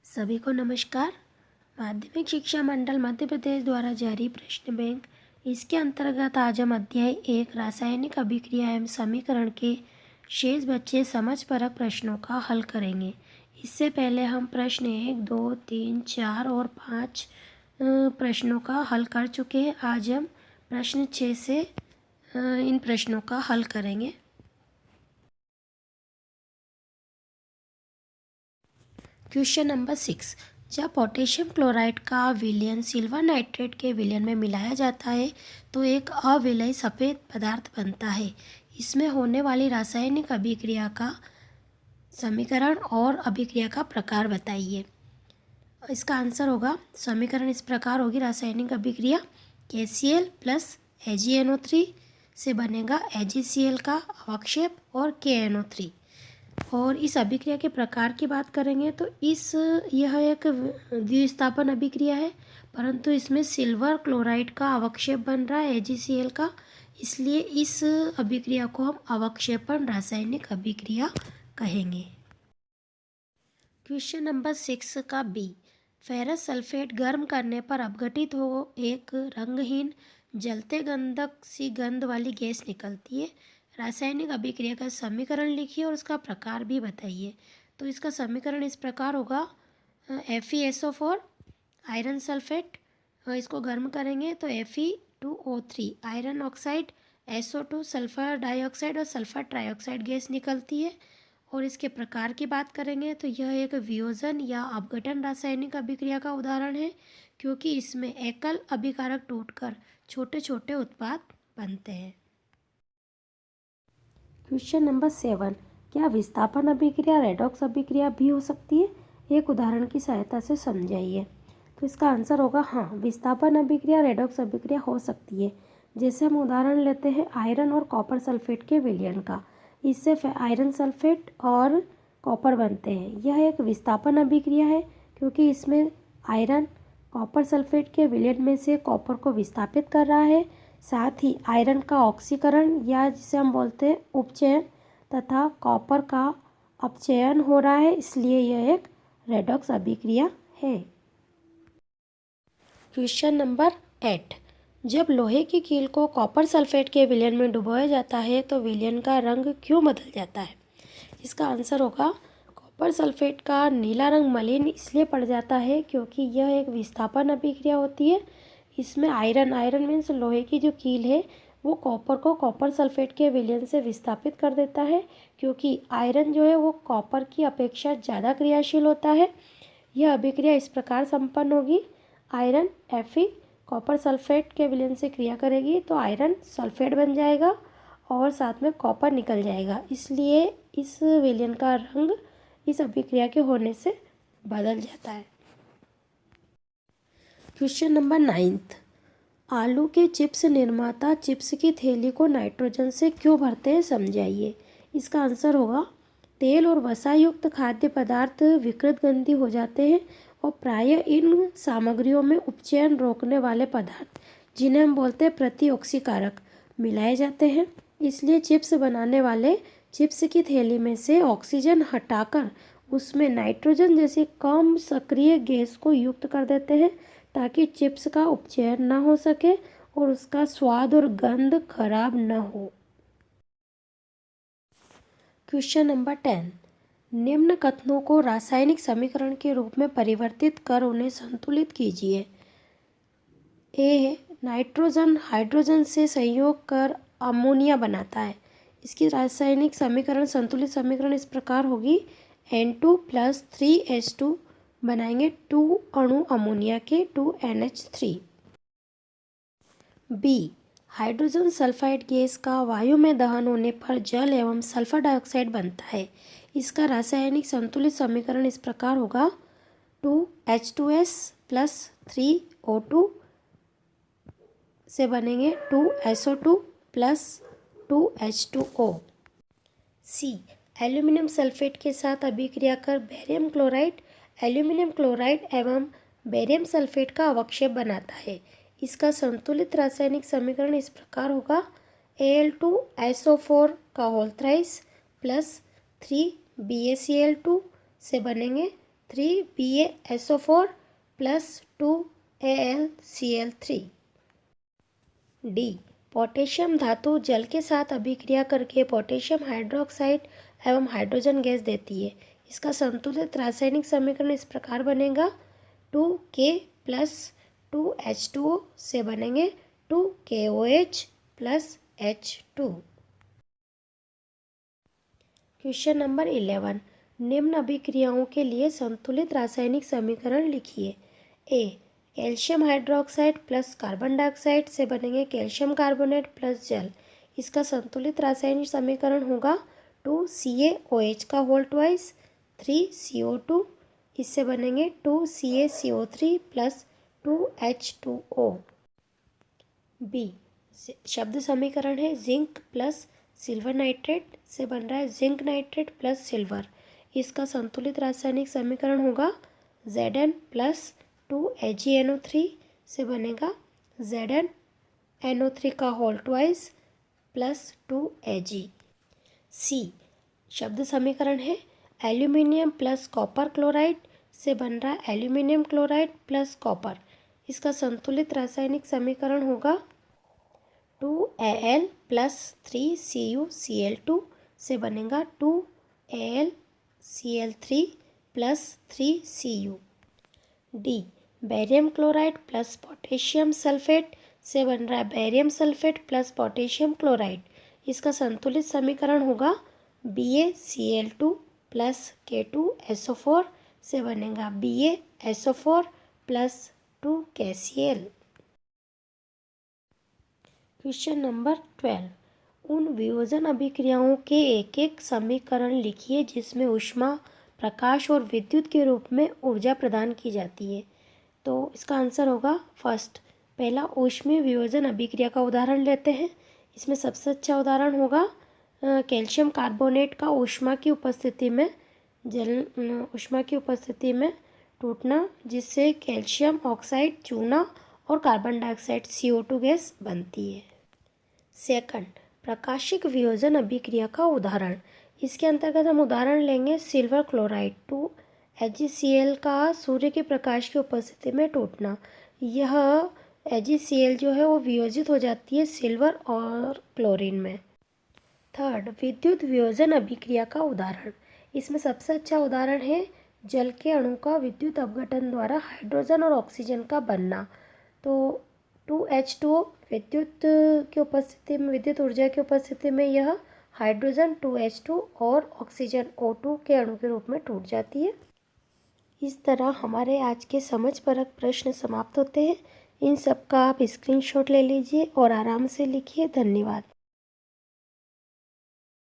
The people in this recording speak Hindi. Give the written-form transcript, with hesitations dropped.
सभी को नमस्कार। माध्यमिक शिक्षा मंडल मध्य प्रदेश द्वारा जारी प्रश्न बैंक इसके अंतर्गत आज हम अध्याय 1 रासायनिक अभिक्रिया एवं समीकरण के शेष बचे समझपरक प्रश्नों का हल करेंगे। इससे पहले हम प्रश्न 1, 2, 3, 4 और 5 प्रश्नों का हल कर चुके हैं। आज हम प्रश्न 6 से इन प्रश्नों का हल करेंगे। क्वेश्चन नंबर 6, जब पोटेशियम क्लोराइड का विलयन सिल्वर नाइट्रेट के विलयन में मिलाया जाता है तो एक अविलयी सफ़ेद पदार्थ बनता है। इसमें होने वाली रासायनिक अभिक्रिया का समीकरण और अभिक्रिया का प्रकार बताइए। इसका आंसर होगा, समीकरण इस प्रकार होगी, रासायनिक अभिक्रिया KCl प्लस AgNO3 से बनेगा AgCl का अवक्षेप और KNO3। और इस अभिक्रिया के प्रकार की बात करेंगे तो यह एक द्विस्थापन अभिक्रिया है, परंतु इसमें सिल्वर क्लोराइड का अवक्षेप बन रहा है AgCl का, इसलिए इस अभिक्रिया को हम अवक्षेपण रासायनिक अभिक्रिया कहेंगे। क्वेश्चन नंबर 6 का बी, फेरस सल्फेट गर्म करने पर अपघटित हो एक रंगहीन जलते गंधक सी गंध वाली गैस निकलती है। रासायनिक अभिक्रिया का समीकरण लिखिए और उसका प्रकार भी बताइए। तो इसका समीकरण इस प्रकार होगा, FeSO4 आयरन सल्फेट, इसको गर्म करेंगे तो Fe2O3 iron oxide, SO2 sulphur dioxide और सल्फर ट्राइऑक्साइड गैस निकलती है। और इसके प्रकार की बात करेंगे तो यह एक वियोजन या अपघटन रासायनिक अभिक्रिया का उदाहरण है, क्योंकि इसमें एकल अभिकारक टूटकर छोटे छोटे उत्पाद बनते हैं। क्वेश्चन नंबर 7, क्या विस्थापन अभिक्रिया रेडॉक्स अभिक्रिया भी हो सकती है? एक उदाहरण की सहायता से समझाइए। तो इसका आंसर होगा हाँ, विस्थापन अभिक्रिया रेडॉक्स अभिक्रिया हो सकती है। जैसे हम उदाहरण लेते हैं आयरन और कॉपर सल्फेट के विलयन का। इससे आयरन सल्फेट और कॉपर बनते हैं। यह एक विस्थापन अभिक्रिया है, क्योंकि इसमें आयरन कॉपर सल्फेट के विलयन में से कॉपर को विस्थापित कर रहा है, साथ ही आयरन का ऑक्सीकरण या जिसे हम बोलते हैं उपचयन तथा कॉपर का अपचयन हो रहा है, इसलिए यह एक रेडॉक्स अभिक्रिया है। क्वेश्चन नंबर 8, जब लोहे की कील को कॉपर सल्फेट के विलयन में डुबोया जाता है तो विलयन का रंग क्यों बदल जाता है? इसका आंसर होगा, कॉपर सल्फेट का नीला रंग मलिन इसलिए पड़ जाता है क्योंकि यह एक विस्थापन अभिक्रिया होती है। इसमें आयरन मीन्स लोहे की जो कील है वो कॉपर को कॉपर सल्फेट के विलयन से विस्थापित कर देता है, क्योंकि आयरन जो है वो कॉपर की अपेक्षा ज़्यादा क्रियाशील होता है। यह अभिक्रिया इस प्रकार संपन्न होगी, आयरन Fe कॉपर सल्फेट के विलयन से क्रिया करेगी तो आयरन सल्फेट बन जाएगा और साथ में कॉपर निकल जाएगा, इसलिए इस विलयन का रंग इस अभिक्रिया के होने से बदल जाता है। क्वेश्चन नंबर 9, आलू के चिप्स निर्माता चिप्स की थैली को नाइट्रोजन से क्यों भरते हैं, समझाइए। इसका आंसर होगा, तेल और वसा युक्त खाद्य पदार्थ विकृत गंधी हो जाते हैं और प्रायः इन सामग्रियों में उपचयन रोकने वाले पदार्थ, जिन्हें हम बोलते हैं प्रतिऑक्सीकारक, मिलाए जाते हैं। इसलिए चिप्स बनाने वाले चिप्स की थैली में से ऑक्सीजन हटाकर उसमें नाइट्रोजन जैसी कम सक्रिय गैस को युक्त कर देते हैं, ताकि चिप्स का उपचयन न हो सके और उसका स्वाद और गंध खराब न हो। क्वेश्चन नंबर 10, निम्न कथनों को रासायनिक समीकरण के रूप में परिवर्तित कर उन्हें संतुलित कीजिए। ए, नाइट्रोजन हाइड्रोजन से संयोग कर अमोनिया बनाता है। इसकी रासायनिक समीकरण संतुलित समीकरण इस प्रकार होगी, N2 + 3H2 बनाएंगे 2 अणु अमोनिया के 2NH3। B, hydrogen sulphide gas का वायु में दहन होने पर जल एवं सल्फर डाइऑक्साइड बनता है। इसका रासायनिक संतुलित समीकरण इस प्रकार होगा, 2H2S + 3O2 से बनेंगे 2SO2 + 2H2O। सी, एल्यूमिनियम सल्फेट के साथ अभिक्रिया कर बेरियम क्लोराइड एल्यूमिनियम क्लोराइड एवं बेरियम सल्फेट का अवक्षेप बनाता है। इसका संतुलित रासायनिक समीकरण इस प्रकार होगा, Al2SO4 का होल थ्राइस + 3BaCl2 से बनेंगे 3BaSO4 plus 2AlCl3। D, potassium धातु जल के साथ अभिक्रिया करके पोटेशियम हाइड्रोक्साइड एवं हाइड्रोजन गैस देती है। इसका संतुलित रासायनिक समीकरण इस प्रकार बनेगा 2K प्लस 2H2O से बनेंगे 2KOH plus H2। Question number 11, निम्न अभिक्रियाओं के लिए संतुलित रासायनिक समीकरण लिखिए। A, calcium hydroxide plus carbon dioxide से बनेंगे कैल्शियम कार्बोनेट प्लस जल। इसका संतुलित रासायनिक समीकरण होगा 2CaOH का होल ट्वाइस 3CO2। इससे बनेंगे 2CaCO3 प्लस 2H2O। बी, शब्द समीकरण है जिंक प्लस सिल्वर नाइट्रेट से बन रहा है जिंक नाइट्रेट प्लस सिल्वर। इसका संतुलित रासायनिक समीकरण होगा Zn प्लस 2AgNO3 से बनेगा ZnNO3 का होल ट्वाइस प्लस 2Ag। सी, शब्द समीकरण है एल्यूमिनियम प्लस कॉपर क्लोराइड से बन रहा है एल्यूमिनियम क्लोराइड प्लस कॉपर। इसका संतुलित रासायनिक समीकरण होगा 2Al प्लस 3CuCl2 से बनेगा 2AlCl3 plus 3Cu। D, barium chloride plus potassium sulphate से बन रहा है barium sulphate plus potassium chloride. इसका संतुलित समीकरण होगा BaCl2 प्लस K2SO4 से बनेगा BaSO4 plus 2KCl। Question number 12, उन वियोजन अभिक्रियाओं के एक एक समीकरण लिखिए जिसमें ऊष्मा, प्रकाश और विद्युत के रूप में ऊर्जा प्रदान की जाती है। तो इसका आंसर होगा फर्स्ट, पहला ऊष्मीय वियोजन अभिक्रिया का उदाहरण लेते हैं। इसमें सबसे अच्छा उदाहरण होगा कैल्शियम कार्बोनेट का ऊष्मा की उपस्थिति में टूटना, जिससे कैल्शियम ऑक्साइड चूना और कार्बन डाइऑक्साइड CO2 गैस बनती है। सेकंड, प्रकाशिक वियोजन अभिक्रिया का उदाहरण। इसके अंतर्गत हम उदाहरण लेंगे सिल्वर क्लोराइड 2AgCl का सूर्य के प्रकाश की उपस्थिति में टूटना। यह AgCl जो है वो वियोजित हो जाती है सिल्वर और क्लोरीन में। थर्ड, विद्युत वियोजन अभिक्रिया का उदाहरण। इसमें सबसे अच्छा उदाहरण है जल के अणु का विद्युत अपघटन द्वारा हाइड्रोजन और ऑक्सीजन का बनना। तो 2H2O विद्युत ऊर्जा की उपस्थिति में यह हाइड्रोजन 2H2 और ऑक्सीजन O2 के अणु के रूप में टूट जाती है। इस तरह हमारे आज के समझपरक प्रश्न समाप्त होते हैं। इन सब का आप स्क्रीनशॉट ले लीजिए और आराम से लिखिए। धन्यवाद।